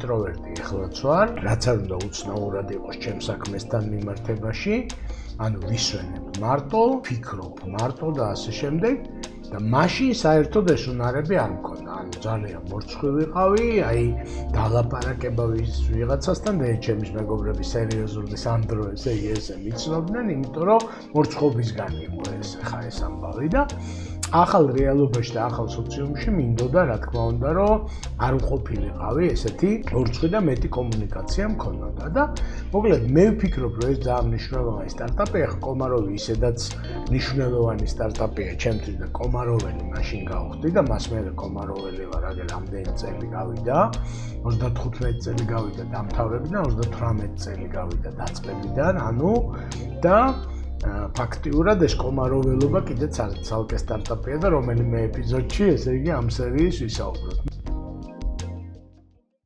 ინტროვერტი ეხლაც ვარ, რაც არ უნდა უცნაურად იყოს ჩემს საქმესთან მიმართებაში, ანუ ვისვენებ მარტო, ვფიქრობ მარტო და ასე შემდეგ. და მაშინ საერთოდ ეს უნარები არ მქონდა. ანუ ძალიან მორცხვი ვიყავი, აი დალაპარაკება ვიღაცასთან და ჩემის მეგობრები სერიოზული სანდროზე ესე მიცნობდნენ, იმიტომ რომ მორცხოვისგან იყო ხა ეს ამბავი და ახალ რეალობაში და ახალ სოციუმში მინდოდა რა თქმა უნდა რომ არ უყოფილიყავი ესეთი მორცხვი და მეტი კომუნიკაცია მქონოდა და მოკლედ მე ვფიქრობ რომ ეს ძალიან მნიშვნელოვანი სტარტაპია, ხა კომაროვი ისედაც მნიშვნელოვანი სტარტაპია ჩემთვის და კომაროველი მაშინ გავხდი და მას მე კომაროველი ვარ აგერ ამდენი წელი გავიდა 35 წელი გავიდა დამთავრებიდან 38 წელი გავიდა დაწყებიდან ანუ და ფაქტიურად ეს კომაროველობა კიდეც ცალკე სტარტაპია და რომელიმე ეპიზოდში ესე იგი ამ სერიის ვისაუბროთ.